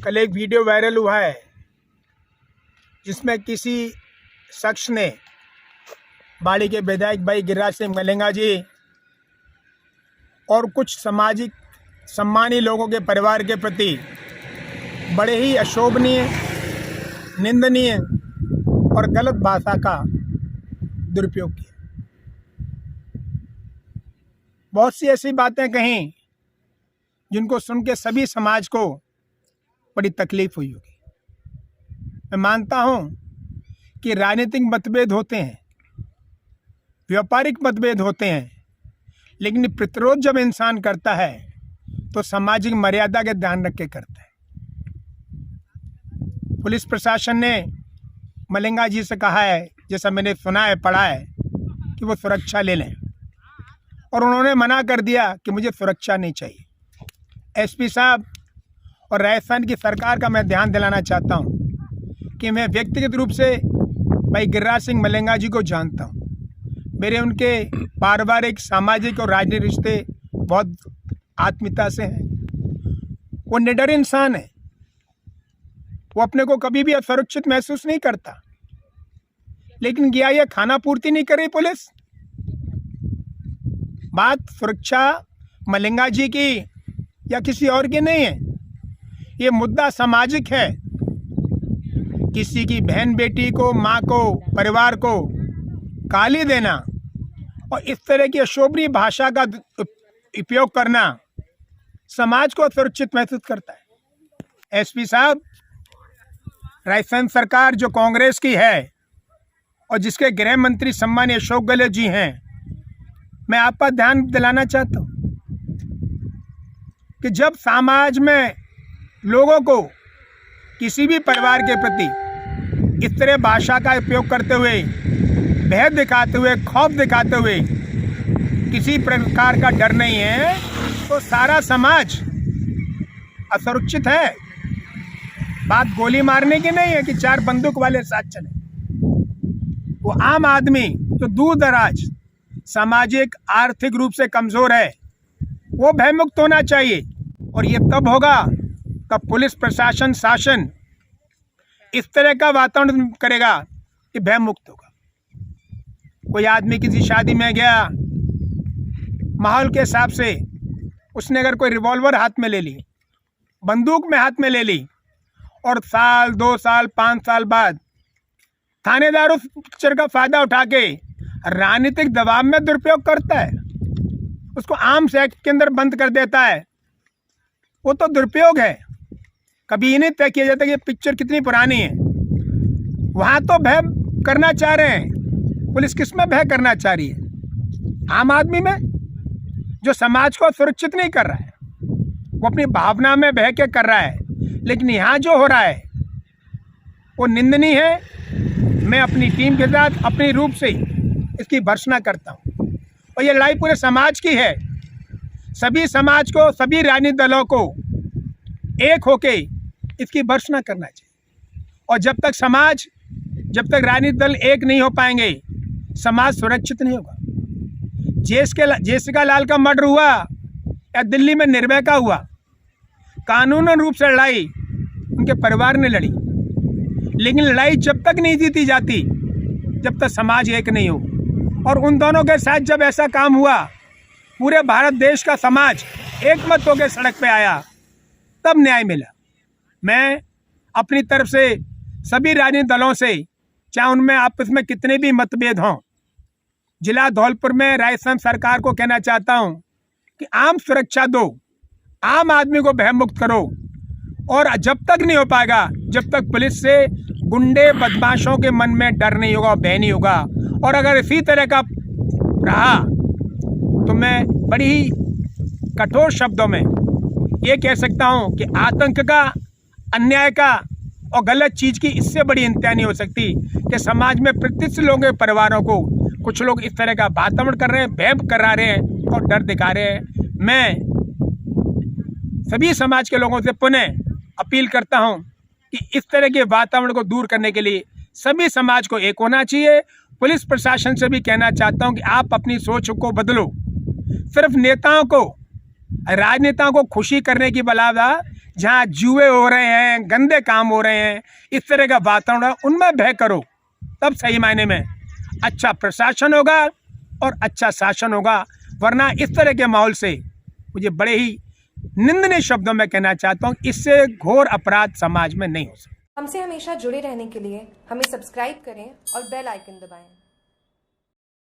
कल एक video viral हुआ है जिसमें किसी शख्स ने बाड़ी के विधायक भाई गिरिराज सिंह मलेंगा जी और कुछ सामाजिक सम्मानी लोगों के परिवार के प्रति बड़े ही अशोभनीय, निंदनीय और गलत भाषा का दुरुपयोग किया। बहुत सी ऐसी बातें कहीं जिनको सुन के सभी समाज को बड़ी तकलीफ हुई होगी। मैं मानता हूं कि राजनीतिक मतभेद होते हैं, व्यापारिक मतभेद होते हैं, लेकिन प्रतिरोध जब इंसान करता है तो सामाजिक मर्यादा के ध्यान रख के करता है। पुलिस प्रशासन ने मलेंगा जी से कहा है, जैसा मैंने सुना है, पढ़ा है, कि वो सुरक्षा ले लें और उन्होंने मना कर दिया कि मुझे सुरक्षा नहीं चाहिए। एसपी साहब और राजस्थान की सरकार का मैं ध्यान दिलाना चाहता हूं कि मैं व्यक्तिगत रूप से भाई गिरिराज सिंह मलेंगा जी को जानता हूं। मेरे उनके पारिवारिक, सामाजिक और राजनीतिक रिश्ते बहुत आत्मीयता से हैं। वो निडर इंसान है, वो अपने को कभी भी असुरक्षित महसूस नहीं करता। लेकिन क्या ये खाना पूर्ति नहीं कर रही पुलिस? बात सुरक्षा मलेंगा जी की या किसी और की नहीं है, ये मुद्दा सामाजिक है। किसी की बहन बेटी को, माँ को, परिवार को गाली देना और इस तरह की अशोभनीय भाषा का उपयोग करना समाज को असुरक्षित महसूस करता है। एसपी साहब, राजस्थान सरकार जो कांग्रेस की है और जिसके गृह मंत्री सम्मानीय अशोक गहलोत जी हैं, मैं आपका ध्यान दिलाना चाहता हूँ कि जब समाज में लोगों को किसी भी परिवार के प्रति इस तरह भाषा का उपयोग करते हुए, भय दिखाते हुए, खौफ दिखाते हुए किसी प्रकार का डर नहीं है, तो सारा समाज असुरक्षित है। बात गोली मारने की नहीं है कि चार बंदूक वाले साथ चले। वो आम आदमी जो दूर दराज, सामाजिक, आर्थिक रूप से कमजोर है, वो भयमुक्त होना चाहिए। और ये तब होगा तब पुलिस प्रशासन, शासन इस तरह का वातावरण करेगा कि भयमुक्त होगा। कोई आदमी किसी शादी में गया, माहौल के हिसाब से उसने अगर कोई रिवॉल्वर हाथ में ले ली, बंदूक में हाथ में ले ली और साल, 2 साल, 5 साल बाद थानेदार उस पिक्चर का फायदा उठा के राजनीतिक दबाव में दुरुपयोग करता है, उसको आर्म्स एक्ट के अंदर बंद कर देता है, वो तो दुरुपयोग है। कभी ये नहीं तय किया जाता कि ये पिक्चर कितनी पुरानी है। वहाँ तो भय करना चाह रहे हैं। पुलिस किस में भय करना चाह रही है? आम आदमी में, जो समाज को सुरक्षित नहीं कर रहा है, वो अपनी भावना में बह के कर रहा है। लेकिन यहाँ जो हो रहा है वो निंदनीय है। मैं अपनी टीम के साथ अपनी रूप से इसकी भर्त्सना करता हूँ और ये लड़ाई पूरे समाज की है। सभी समाज को, सभी राजनीतिक दलों को एक होके इसकी भर्त्सना करना चाहिए। और जब तक राजनीतिक दल एक नहीं हो पाएंगे, समाज सुरक्षित नहीं होगा। जेसिका लाल का मर्डर हुआ या दिल्ली में निर्भया का हुआ, कानूनन रूप से लड़ाई उनके परिवार ने लड़ी, लेकिन लड़ाई जब तक नहीं जीती जाती जब तक समाज एक नहीं हो। और उन दोनों के साथ जब ऐसा काम हुआ, पूरे भारत देश का समाज एक मत होकर सड़क पे आया, तब न्याय मिला। मैं अपनी तरफ से सभी राजनीतिक दलों से, चाहे उनमें आपस में कितने भी मतभेद हों, जिला धौलपुर में राजस्थान सरकार को कहना चाहता हूं कि आम सुरक्षा दो, आम आदमी को भयमुक्त करो। और जब तक नहीं हो पाएगा, जब तक पुलिस से गुंडे, बदमाशों के मन में डर नहीं होगा, भय नहीं होगा। और अगर इसी तरह का रहा तो मैं बड़ी ही कठोर शब्दों में ये कह सकता हूं कि आतंक का, अन्याय का और गलत चीज़ की इससे बड़ी इंतहा नहीं हो सकती कि समाज में प्रतिष्ठित लोगों के परिवारों को कुछ लोग इस तरह का वातावरण कर रहे हैं, भय करा रहे हैं और डर दिखा रहे हैं। मैं सभी समाज के लोगों से पुनः अपील करता हूं कि इस तरह के वातावरण को दूर करने के लिए सभी समाज को एक होना चाहिए। पुलिस प्रशासन से भी कहना चाहता हूं कि आप अपनी सोच को बदलो। सिर्फ नेताओं को, राजनेताओं को खुशी करने की बलावा जहाँ जुए हो रहे हैं, गंदे काम हो रहे हैं, इस तरह का वातावरण, उनमें भय करो, तब सही मायने में अच्छा प्रशासन होगा और अच्छा शासन होगा। वरना इस तरह के माहौल से मुझे बड़े ही निंदनीय शब्दों में कहना चाहता हूँ, इससे घोर अपराध समाज में नहीं हो सकता। हमसे हमेशा जुड़े रहने के लिए हमें सब्सक्राइब करें और बेल आइकन दबाएं।